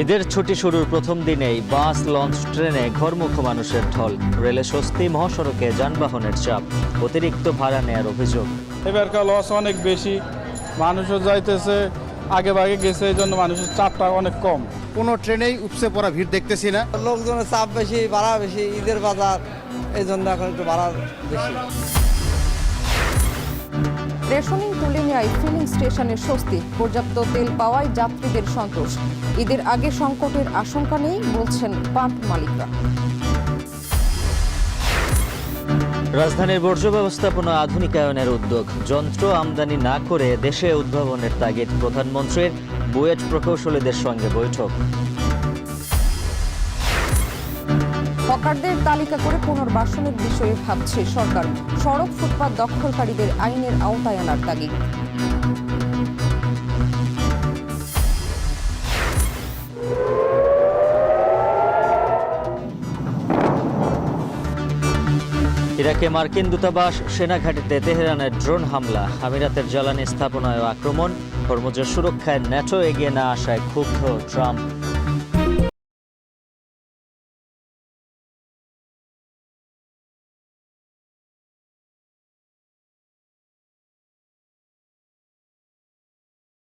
ঈদের ছুটি শুরুর প্রথম দিনেই বাস, লঞ্চ, ট্রেনে ঘরমুখ মানুষের ঢল। রেলে স্বস্তি, মহাসড়কে যানবাহনের চাপ, অতিরিক্ত ভাড়া নেয়ার অভিযোগ। এবারকার লস অনেক বেশি, মানুষও যাইতেছে, আগে ভাগে গেছে, এই জন্য মানুষের চাপটা অনেক কম। কোনো ট্রেনেই উপচে পড়া ভিড় দেখতেছি না। লোকজনের চাপ বেশি, ভাড়া বেশি, ঈদের বাজার, এই জন্য এখন একটু ভাড়া বেশি। রেশনিং তুলে নেয় ফিলিং স্টেশনের স্বস্তি, পর্যাপ্ত তেল পাওয়ায় যাত্রীদের সন্তোষ। ঈদের আগে সংকটের আশঙ্কা নেই বলছেন পাম্প মালিকরা। রাজধানীর বর্জ্য ব্যবস্থাপনা আধুনিকায়নের উদ্যোগ। যন্ত্র আমদানি না করে দেশে উদ্ভাবনের তাগিদ প্রধানমন্ত্রীর। বুয়েট প্রকৌশলীদের সঙ্গে বৈঠক। হকারদের তালিকা করে পুনর্বাসনের বিষয়ে ভাবছে সরকার। সড়ক ফুটপাত দখলকারীদের আইনের আওতায় আনার তাগিদ। ইরাকে মার্কিন দূতাবাস, সেনাঘাঁটিতে তেহরানের ড্রোন হামলা, আমিরাতের জ্বালানি স্থাপনায় আক্রমণ, হরমুজের সুরক্ষায় ন্যাটো এগিয়ে না আসায় ক্ষুব্ধ ট্রাম্প।